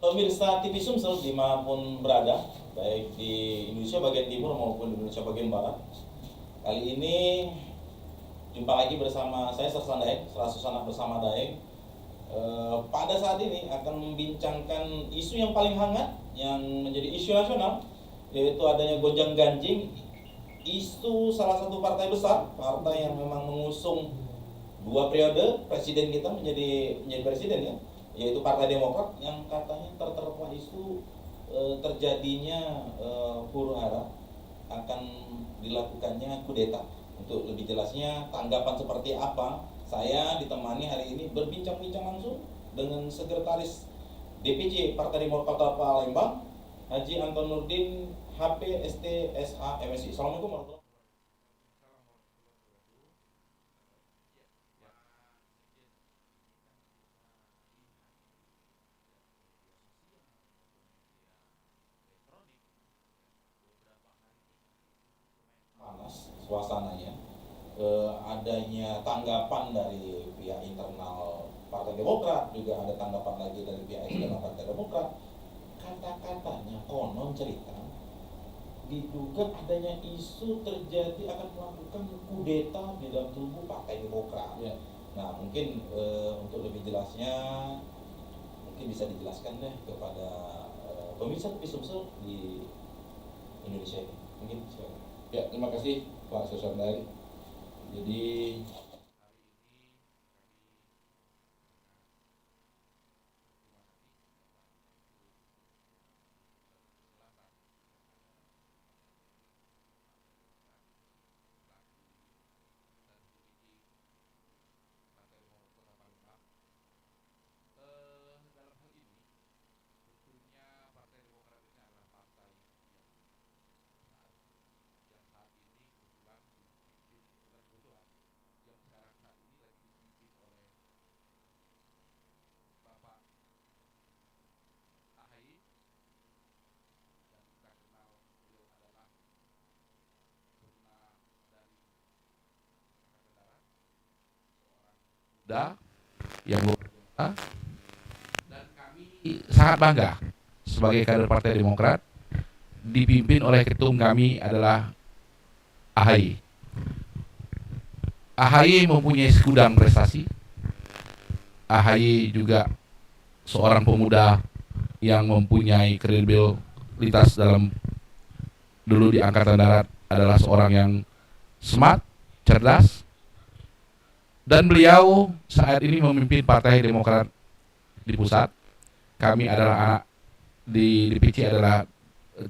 Pemirsa TV Sumsel dimanapun berada, baik di Indonesia bagian timur maupun di Indonesia bagian barat. Kali ini jumpa lagi bersama saya Sersan Daeng, Serasusanak bersama Daeng. Pada saat ini akan membincangkan isu yang paling hangat yang menjadi isu nasional, yaitu adanya gonjang ganjing isu salah satu partai besar, partai yang memang mengusung 2 periode presiden kita menjadi presiden ya, yaitu Partai Demokrat yang katanya terterpa isu terjadinya huru hara akan dilakukannya kudeta. Untuk lebih jelasnya tanggapan seperti apa, saya ditemani hari ini berbincang-bincang langsung dengan Sekretaris DPC Partai Demokrat Kota Palembang, Haji Anton Nurdin, HP, ST, SH, MSI. Assalamualaikum warahmatullahi wabarakatuh. Panas suasananya, adanya tanggapan dari pihak internal Partai Demokrat, juga ada tanggapan lagi dari pihak eksternal Partai Demokrat. Kata-katanya konon cerita diduga adanya isu terjadi akan melakukan kudeta di dalam tubuh Partai Demokrat. Ya. Nah, mungkin untuk lebih jelasnya mungkin bisa dijelaskan deh kepada pemirsa TV Sumsel di Indonesia ini. Mungkin silakan. Ya, terima kasih Pak Sesondai. Jadi yang luar biasa, dan kami sangat bangga sebagai kader Partai Demokrat dipimpin oleh ketum kami adalah AHY. AHY mempunyai segudang prestasi. AHY juga seorang pemuda yang mempunyai kredibilitas dalam dulu di Angkatan Darat, adalah seorang yang smart, cerdas. Dan beliau saat ini memimpin Partai Demokrat di pusat. Kami adalah anak di DPC, adalah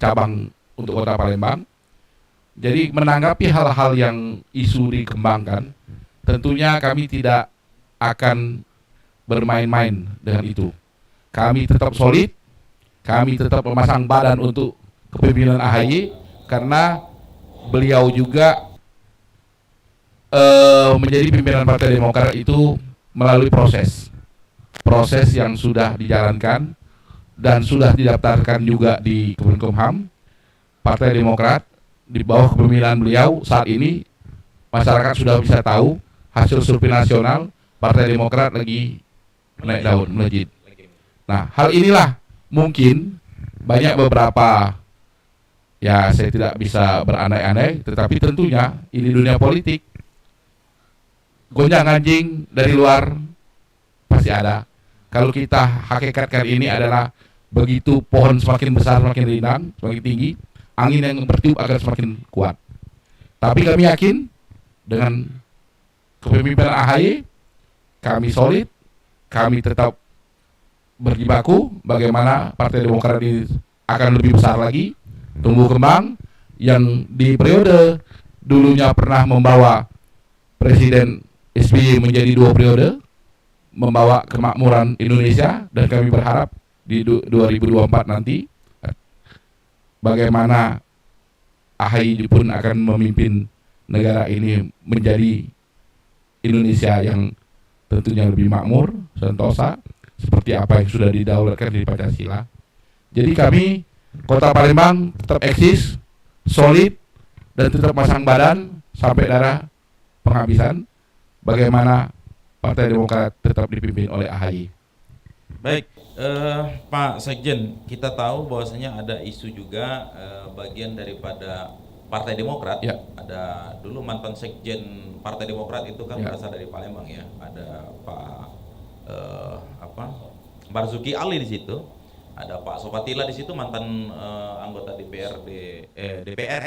cabang untuk Kota Palembang. Jadi menanggapi hal-hal yang isu dikembangkan, tentunya kami tidak akan bermain-main dengan itu. Kami tetap solid, kami tetap memasang badan untuk kepemimpinan AHY, karena beliau juga menjadi pimpinan Partai Demokrat itu melalui proses yang sudah dijalankan dan sudah didaftarkan juga di Kemenkumham. Partai Demokrat di bawah kepemimpinan beliau saat ini, masyarakat sudah bisa tahu hasil survei nasional, Partai Demokrat lagi naik daun, melejit. Nah, hal inilah mungkin banyak beberapa, ya saya tidak bisa berandai-andai, tetapi tentunya ini dunia politik. Gonjang ganjing dari luar pasti ada. Kalau kita hakikatkan ini adalah begitu pohon semakin besar, semakin rindang, semakin tinggi, angin yang bertiup akan semakin kuat. Tapi kami yakin dengan kepemimpinan AHY, kami solid, kami tetap berjibaku bagaimana Partai Demokrat ini akan lebih besar lagi, tumbuh kembang, yang di periode dulunya pernah membawa Presiden SBY menjadi 2 periode, membawa kemakmuran Indonesia, dan kami berharap di 2024 nanti bagaimana AHY pun akan memimpin negara ini menjadi Indonesia yang tentunya lebih makmur, sentosa, seperti apa yang sudah didaulatkan di Pancasila. Jadi kami Kota Palembang tetap eksis, solid, dan tetap pasang badan sampai darah penghabisan. Bagaimana Partai Demokrat tetap dipimpin oleh AHY. Baik, Pak Sekjen, kita tahu bahwasanya ada isu juga bagian daripada Partai Demokrat. Ya. Ada dulu mantan Sekjen Partai Demokrat itu kan Ya. berasal dari Palembang ya. Ada Pak apa Marzuki Ali di situ. Ada Pak Sopatila di situ mantan anggota DPR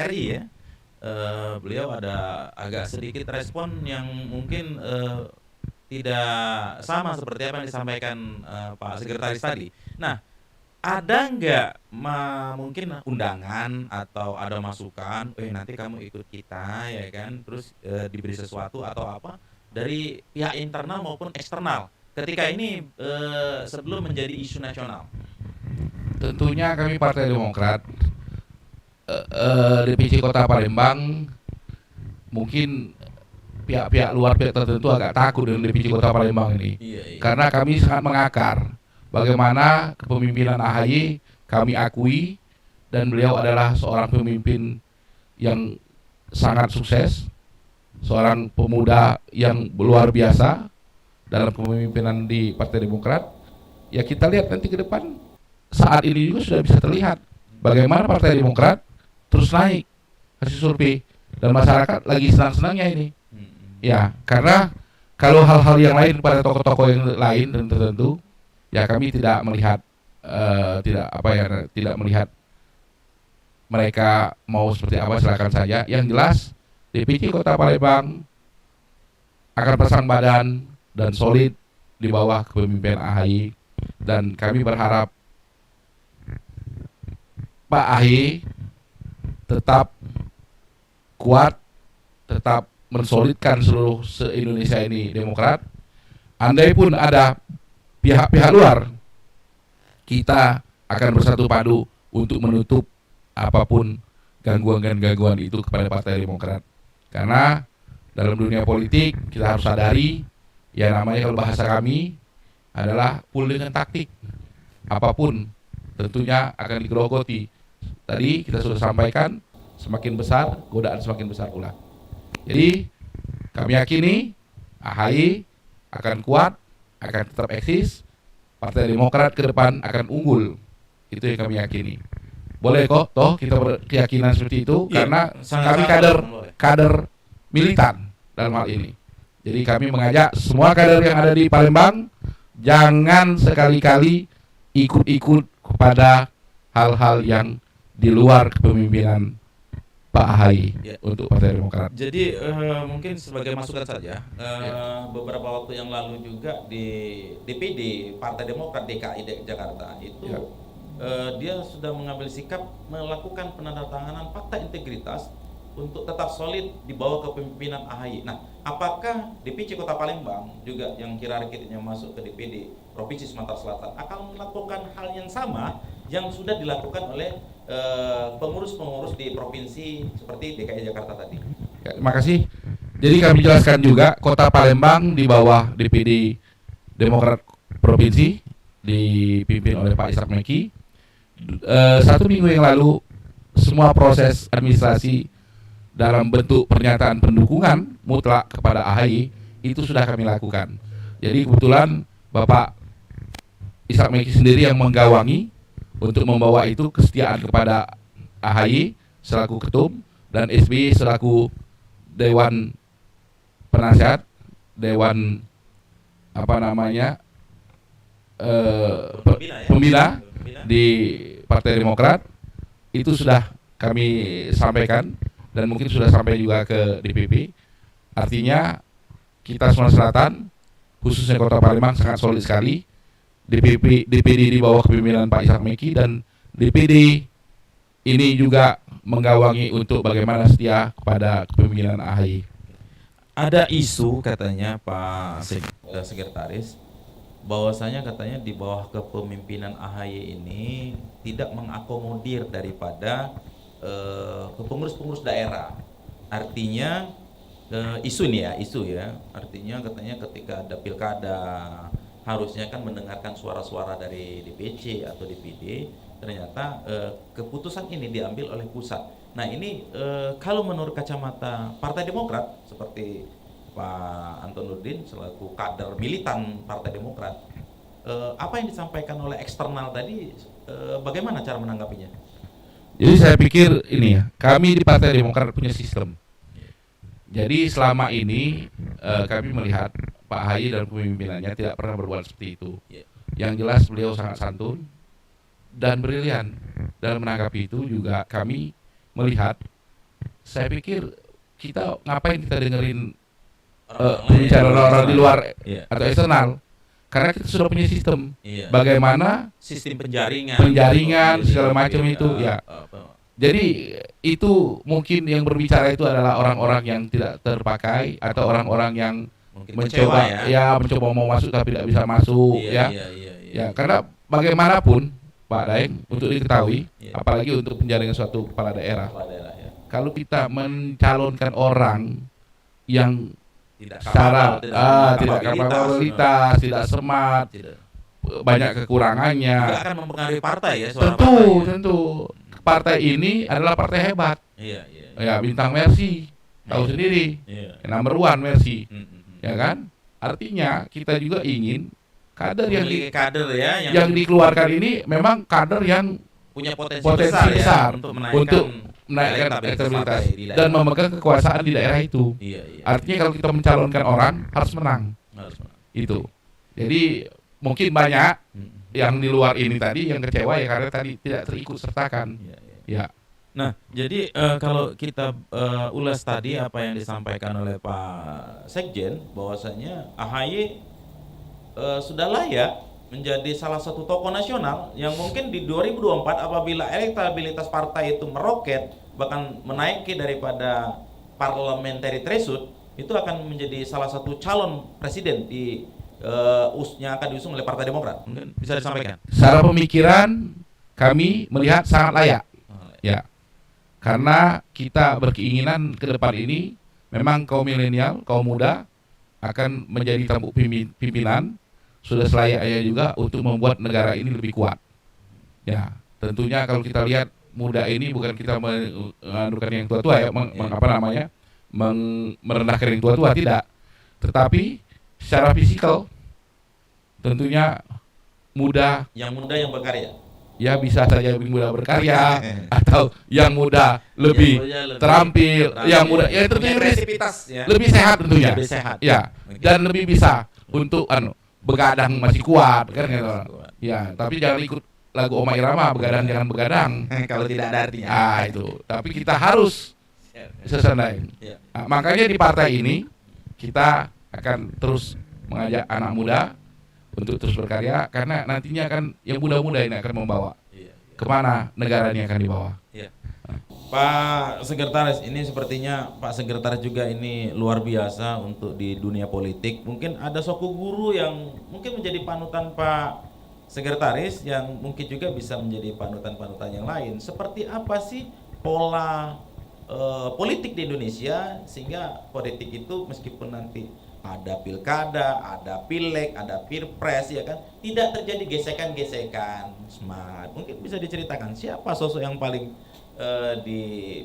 RI ya. Beliau ada agak sedikit respon yang mungkin tidak sama seperti apa yang disampaikan Pak Sekretaris tadi. Nah, ada nggak mungkin undangan atau ada masukan, nanti kamu ikut kita ya kan, terus diberi sesuatu atau apa dari pihak internal maupun eksternal ketika ini sebelum menjadi isu nasional? Tentunya kami Partai Demokrat, DPC Kota Palembang, mungkin pihak-pihak luar, pihak tertentu agak takut dengan DPC Kota Palembang ini. Iya. Karena kami sangat mengakar bagaimana kepemimpinan AHY kami akui, dan beliau adalah seorang pemimpin yang sangat sukses, seorang pemuda yang luar biasa dalam kepemimpinan di Partai Demokrat. Ya kita lihat nanti ke depan, saat ini juga sudah bisa terlihat bagaimana Partai Demokrat terus naik hasil survei dan masyarakat lagi senang-senangnya ini. Ya, karena kalau hal-hal yang lain pada tokoh-tokoh yang lain dan tertentu, ya kami tidak melihat tidak melihat mereka mau seperti apa, silakan saja. Yang jelas DPC Kota Palembang akan pasang badan dan solid di bawah kepemimpinan AHY, dan kami berharap Pak AHY tetap kuat, tetap mensolidkan seluruh se-Indonesia ini Demokrat. Andai pun ada pihak-pihak luar, kita akan bersatu padu untuk menutup apapun gangguan-gangguan itu kepada Partai Demokrat. Karena dalam dunia politik kita harus sadari, ya namanya kalau bahasa kami adalah pool dengan taktik. Apapun tentunya akan digerogoti. Tadi kita sudah sampaikan, semakin besar godaan semakin besar pula. Jadi kami yakini AHY akan kuat, akan tetap eksis, Partai Demokrat ke depan akan unggul. Itu yang kami yakini. Boleh kok, toh kita berkeyakinan seperti itu, karena kami kader militan dalam hal ini. Jadi kami mengajak semua kader yang ada di Palembang, jangan sekali-kali ikut-ikut kepada hal-hal yang di luar kepemimpinan Pak AHY untuk Partai Demokrat. Jadi mungkin sebagai masukan saja, beberapa waktu yang lalu juga di DPD Partai Demokrat DKI Jakarta itu dia sudah mengambil sikap melakukan penandatanganan fakta integritas untuk tetap solid di bawah kepemimpinan AHY. Nah, apakah DPC Kota Palembang juga yang kira-kira masuk ke DPD Provinsi Sumatera Selatan akan melakukan hal yang sama yang sudah dilakukan oleh pengurus-pengurus di provinsi seperti DKI Jakarta tadi? Ya, terima kasih. Jadi kami jelaskan juga, Kota Palembang di bawah DPD Demokrat Provinsi dipimpin oleh Pak Ishak Meki. 1 minggu yang lalu semua proses administrasi dalam bentuk pernyataan pendukungan mutlak kepada AHY itu sudah kami lakukan. Jadi kebetulan Bapak Ishak Meki sendiri yang menggawangi untuk membawa itu kesetiaan kepada AHY selaku ketum dan SBY selaku Dewan Penasihat, Dewan pembina di Partai Demokrat. Itu sudah kami sampaikan dan mungkin sudah sampai juga ke DPP. Artinya kita Sumatera Selatan, khususnya Kota Palembang sangat solid sekali. DPD di bawah kepemimpinan Pak Ishak Meki, dan DPD ini juga menggawangi untuk bagaimana setia kepada kepemimpinan AHY. Ada isu katanya Pak Sekretaris bahwasanya katanya di bawah kepemimpinan AHY ini tidak mengakomodir daripada pengurus-pengurus daerah. Artinya isu ya. Artinya katanya ketika ada pilkada harusnya kan mendengarkan suara-suara dari DPC atau DPD, ternyata keputusan ini diambil oleh pusat. Nah ini kalau menurut kacamata Partai Demokrat seperti Pak Anton Nurdin selaku kader militan Partai Demokrat, apa yang disampaikan oleh eksternal tadi, bagaimana cara menanggapinya? Jadi saya pikir ini ya, kami di Partai Demokrat punya sistem. Jadi selama ini kami melihat Pak Ahy dan pemimpinannya tidak pernah berbuat seperti itu. Yang jelas beliau sangat santun dan brilian dalam menanggapi itu. Juga kami melihat, saya pikir ngapain kita dengerin pembicaraan orang di luar atau eksternal, karena kita sudah punya sistem. Bagaimana Sistem penjaringan segala macam itu ya. Jadi itu mungkin yang berbicara itu adalah orang-orang yang tidak terpakai atau orang-orang yang mencoba mencoba mau masuk tapi tidak bisa masuk ya. Karena bagaimanapun Pak Daeng, untuk diketahui, apalagi untuk penjaringan suatu kepala daerah, kalau kita mencalonkan orang yang tidak kapabilitas, tidak smart, banyak kekurangannya, juga akan mempengaruhi partai ya. Tentu partai ini adalah partai hebat. Ya, Bintang Mercy tahu sendiri, number one Mercy, ya kan? Artinya kita juga ingin kader yang dikeluarkan ini memang kader yang punya potensi besar untuk menaikkan elektabilitas dan memegang kekuasaan di daerah itu. Artinya kalau kita mencalonkan orang harus menang. Itu. Jadi mungkin banyak yang di luar ini tadi yang kecewa ya karena tadi tidak terikut sertakan. Nah, jadi kalau kita ulas tadi apa yang disampaikan oleh Pak Sekjen, bahwasanya AHY sudah layak menjadi salah satu tokoh nasional yang mungkin di 2024 apabila elektabilitas partai itu meroket, bahkan menaiki daripada parliamentary threshold, itu akan menjadi salah satu calon presiden di yang akan diusung oleh Partai Demokrat. Mungkin bisa disampaikan. Secara pemikiran kami melihat sangat layak. Ya. Karena kita berkeinginan ke depan ini memang kaum milenial, kaum muda akan menjadi tampuk pimpinan. Sudah selayaknya juga untuk membuat negara ini lebih kuat. Ya, tentunya kalau kita lihat muda ini bukan kita menganukan yang tua-tua ya, merendahkan yang tua-tua, tidak. Tetapi secara fisikal tentunya muda yang berkarya. Ya bisa saja lebih muda berkarya atau yang muda lebih terampil, yang muda ya tentunya lebih sehat tentunya. Ya, dan lebih bisa untuk begadang masih kuat kan gitu. Ya, tapi jangan ikut lagu Oma Irama, begadang jangan begadang kalau tidak ada artinya. Itu. Tapi kita harus sesandai. Makanya di partai ini kita akan terus mengajak anak muda untuk terus berkarya, karena nantinya kan yang muda-muda ini akan membawa kemana negara ini akan dibawa. Pak Sekretaris, ini sepertinya Pak Sekretaris juga ini luar biasa untuk di dunia politik. Mungkin ada suku guru yang mungkin menjadi panutan Pak Sekretaris, yang mungkin juga bisa menjadi panutan-panutan yang lain. Seperti apa sih pola politik di Indonesia sehingga politik itu meskipun nanti ada pilkada, ada pileg, ada pilpres, ya kan, tidak terjadi gesekan-gesekan smart. Mungkin bisa diceritakan siapa sosok yang paling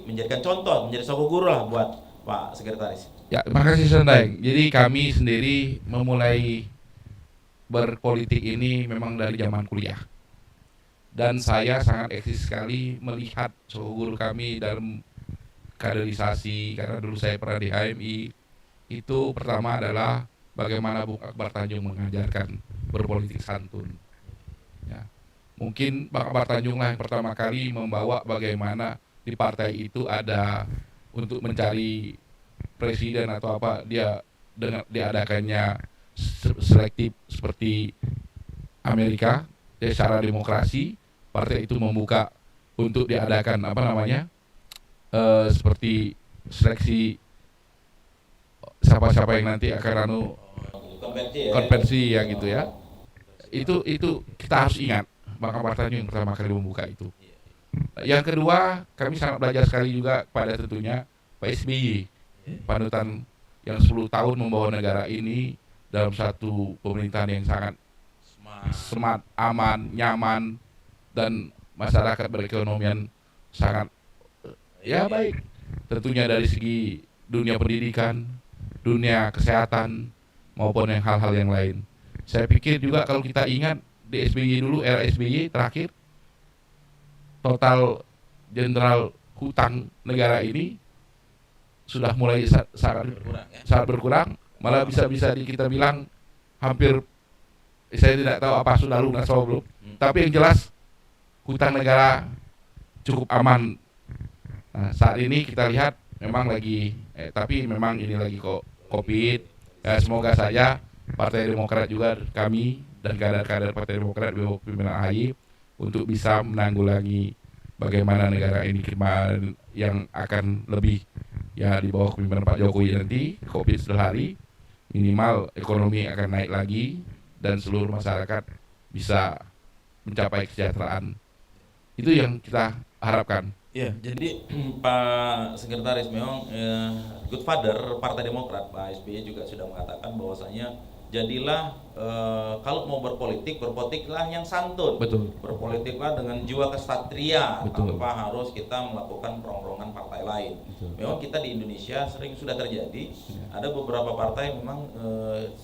menjadikan contoh, menjadi sosok guru lah buat Pak Sekretaris. Ya, terima kasih Sendai. Jadi kami sendiri memulai berpolitik ini memang dari zaman kuliah. Dan saya sangat eksis sekali melihat sosok guru kami dalam kaderisasi, karena dulu saya pernah di HMI. Itu pertama adalah bagaimana Bung Akbar Tanjung mengajarkan berpolitik santun. Ya. Mungkin Bang Akbar Tanjung lah yang pertama kali membawa bagaimana di partai itu ada untuk mencari presiden atau apa, dia dengan diadakannya selektif seperti Amerika, secara demokrasi partai itu membuka untuk diadakan seperti seleksi siapa-siapa yang nanti akan konversi ya gitu ya. Itu kita harus ingat Bang Akbar Tanjung yang pertama kali membuka itu. Yang kedua, kami sangat belajar sekali juga pada tentunya Pak SBY, panutan yang 10 tahun membawa negara ini dalam satu pemerintahan yang sangat smart, aman, nyaman, dan masyarakat berekonomian sangat baik. Tentunya dari segi dunia pendidikan, dunia kesehatan, maupun hal-hal yang lain. Saya pikir juga kalau kita ingat di SBY dulu, era SBY terakhir, total jenderal hutang negara ini sudah mulai sangat berkurang, malah bisa kita bilang hampir, saya tidak tahu apa sudah lunas atau belum, tapi yang jelas hutang negara cukup aman. Nah, saat ini kita lihat memang lagi, tapi memang ini lagi kok COVID. Ya, semoga saja Partai Demokrat juga, kami dan kader-kader Partai Demokrat di bawah pimpinan AHY untuk bisa menanggulangi bagaimana negara ini kemarin yang akan lebih ya di bawah kepemimpinan Pak Jokowi nanti. COVID sudah hari, minimal ekonomi akan naik lagi dan seluruh masyarakat bisa mencapai kesejahteraan. Itu yang kita harapkan. Ya, jadi Pak Sekretaris, memang good father Partai Demokrat Pak SBY juga sudah mengatakan bahwasanya jadilah kalau mau berpolitiklah yang santun. Betul. Berpolitiklah dengan jiwa kesatria, Betul. tanpa harus kita melakukan perongrongan partai lain. Betul. Memang kita di Indonesia sering sudah terjadi, ada beberapa partai memang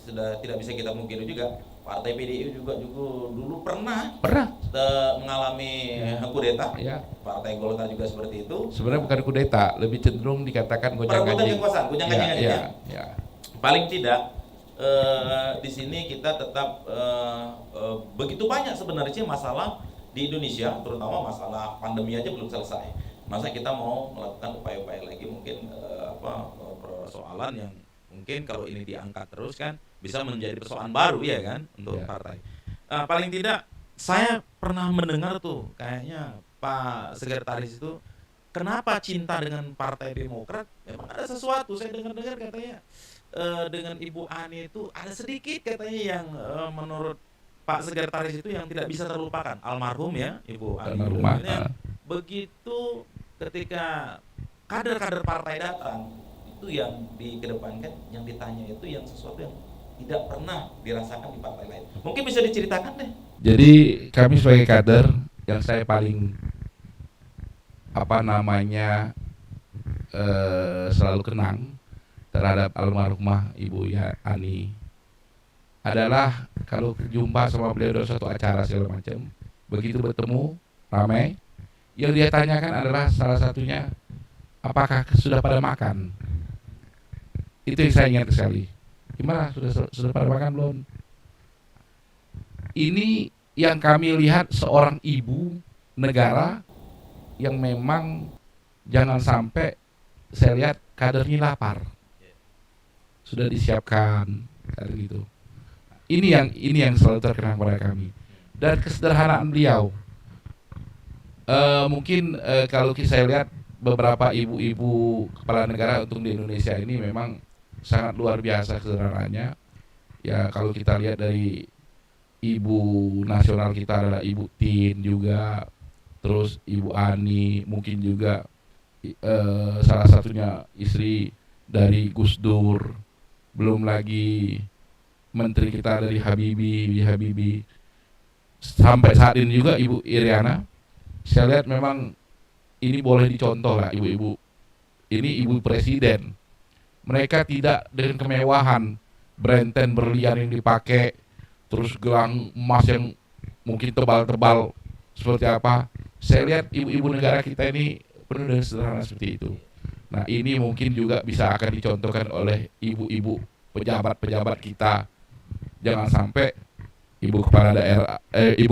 sudah tidak bisa kita mungkiri juga. Partai PDI juga dulu pernah mengalami kudeta. Ya. Partai Golkar juga seperti itu. Sebenarnya bukan kudeta, lebih cenderung dikatakan gonjang-ganjing. Gonjang-ganjing Ya. Paling tidak di sini kita tetap begitu banyak sebenarnya masalah di Indonesia, terutama masalah pandemi aja belum selesai. Masa kita mau melakukan upaya-upaya lagi, mungkin persoalan yang mungkin kalau ini diangkat terus kan bisa menjadi persoalan baru ya kan untuk partai. Paling tidak saya pernah mendengar tuh kayaknya Pak Sekretaris itu kenapa cinta dengan Partai Demokrat, memang ada sesuatu. Saya dengar-dengar katanya dengan Ibu Ani itu ada sedikit katanya yang menurut Pak Sekretaris itu yang tidak bisa terlupakan, almarhum ya Ibu Ani. Begitu ketika kader-kader partai datang, itu yang dikedepankan, yang ditanya itu yang sesuatu yang tidak pernah dirasakan di partai lain. Mungkin bisa diceritakan deh. Jadi kami sebagai kader, yang saya paling selalu kenang terhadap almarhumah Ibu Ani adalah kalau jumpa sama beliau dalam suatu acara segala macam, begitu bertemu ramai, yang dia tanyakan adalah salah satunya, apakah sudah pada makan? Itu yang saya ingat sekali. Gimana, sudah pada makan belum? Ini yang kami lihat seorang ibu negara yang memang jangan sampai saya lihat kadernya lapar. Sudah disiapkan kayak gitu. Ini yang selalu terkenang pada kami. Dan kesederhanaan beliau. Mungkin kalau saya lihat beberapa ibu-ibu kepala negara untuk di Indonesia ini memang sangat luar biasa kesederhanaannya. Ya kalau kita lihat dari ibu nasional kita adalah Ibu Tin juga, terus Ibu Ani, mungkin juga salah satunya istri dari Gus Dur, belum lagi menteri kita dari Habibie, sampai saat ini juga Ibu Iriana. Saya lihat memang ini boleh dicontoh lah ibu-ibu. Ini ibu presiden. Mereka tidak dengan kemewahan, brenten berlian yang dipakai, terus gelang emas yang mungkin tebal-tebal seperti apa. Saya lihat ibu-ibu negara kita ini penuh dengan sederhana seperti itu. Nah ini mungkin juga bisa akan dicontohkan oleh ibu-ibu pejabat-pejabat kita. Jangan sampai ibu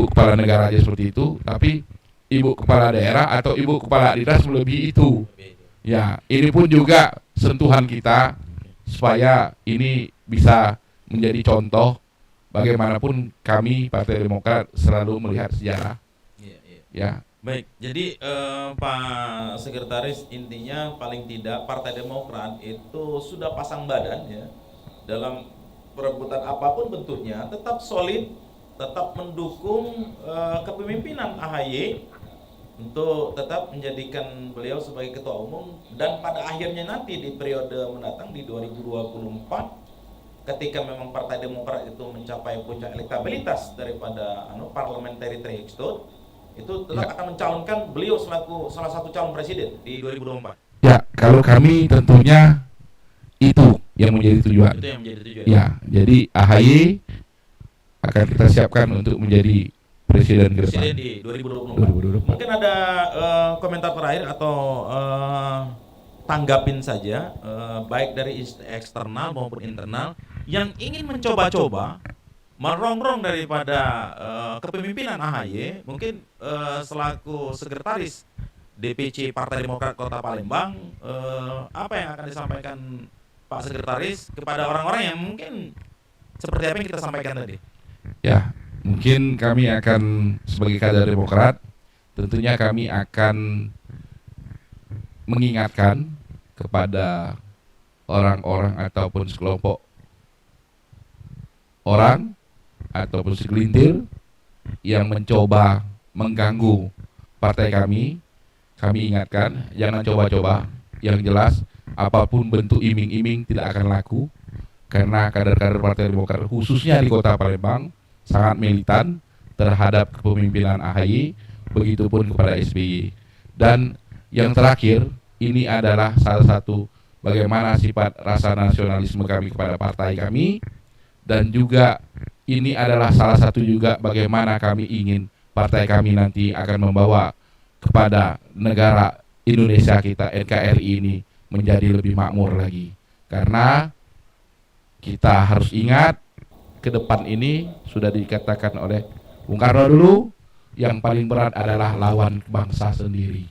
kepala negara aja seperti itu, tapi ibu kepala daerah atau ibu kepala dinas melebihi itu. Ya, ini pun juga sentuhan kita supaya ini bisa menjadi contoh. Bagaimanapun kami Partai Demokrat selalu melihat sejarah. Ya. Baik, jadi Pak Sekretaris, intinya paling tidak Partai Demokrat itu sudah pasang badan ya dalam perebutan apapun bentuknya, tetap solid, tetap mendukung kepemimpinan AHY untuk tetap menjadikan beliau sebagai ketua umum, dan pada akhirnya nanti di periode mendatang di 2024 ketika memang Partai Demokrat itu mencapai puncak elektabilitas daripada parliamentary threshold, itu tetap akan mencalonkan beliau selaku salah satu calon presiden di 2024. Ya, kalau kami tentunya itu yang menjadi tujuan. Itu yang menjadi tujuan. Ya, jadi AHY akan kita siapkan untuk menjadi presiden ke depan. Presiden di 2024. Mungkin ada komentar terakhir atau tanggapin saja, baik dari eksternal maupun internal yang ingin mencoba-coba merongrong daripada kepemimpinan AHY, mungkin selaku sekretaris DPC Partai Demokrat Kota Palembang, apa yang akan disampaikan Pak Sekretaris kepada orang-orang yang mungkin seperti apa yang kita sampaikan tadi? Ya, mungkin kami akan sebagai kader Demokrat, tentunya kami akan mengingatkan kepada orang-orang ataupun sekelompok orang ataupun segelintir yang mencoba mengganggu partai kami. Kami ingatkan, jangan coba-coba. Yang jelas, apapun bentuk iming-iming tidak akan laku, karena kader-kader Partai Demokrat khususnya di Kota Palembang sangat militan terhadap kepemimpinan AHY, begitupun kepada SBY. Dan yang terakhir, ini adalah salah satu bagaimana sifat rasa nasionalisme kami kepada partai kami, dan juga ini adalah salah satu juga bagaimana kami ingin partai kami nanti akan membawa kepada negara Indonesia kita, NKRI ini menjadi lebih makmur lagi. Karena kita harus ingat, ke depan ini sudah dikatakan oleh Bung Karno dulu, yang paling berat adalah lawan bangsa sendiri.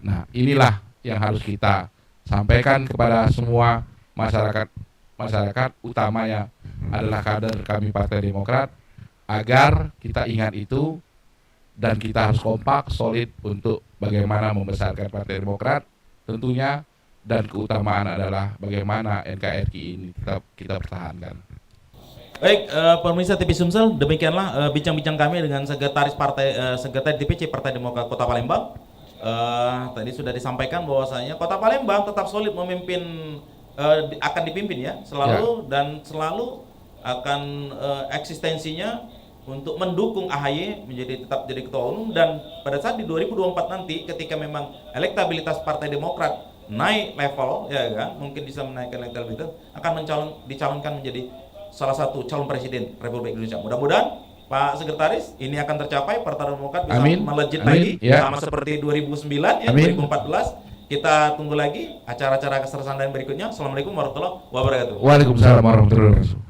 Nah, inilah yang harus kita sampaikan kepada semua masyarakat utamanya adalah kader kami Partai Demokrat, agar kita ingat itu dan kita harus kompak, solid untuk bagaimana membesarkan Partai Demokrat tentunya, dan keutamaan adalah bagaimana NKRI ini tetap kita pertahankan. Baik, pemirsa TV Sumsel, demikianlah bincang-bincang kami dengan sekretaris DPC Partai Demokrat Kota Palembang. Tadi sudah disampaikan bahwasanya Kota Palembang tetap solid memimpin, akan dipimpin ya selalu, dan selalu akan eksistensinya untuk mendukung AHY tetap jadi ketua umum. Dan pada saat di 2024 nanti, ketika memang elektabilitas Partai Demokrat naik level, ya kan, mungkin bisa menaikkan elektabilitas, akan dicalonkan menjadi salah satu calon presiden Republik Indonesia. Mudah-mudahan Pak Sekretaris ini akan tercapai, Partai Demokrat bisa melejit lagi, sama seperti 2009 ya, 2014. Kita tunggu lagi acara-acara kesersandahan berikutnya. Assalamualaikum warahmatullahi wabarakatuh. Waalaikumsalam warahmatullahi wabarakatuh.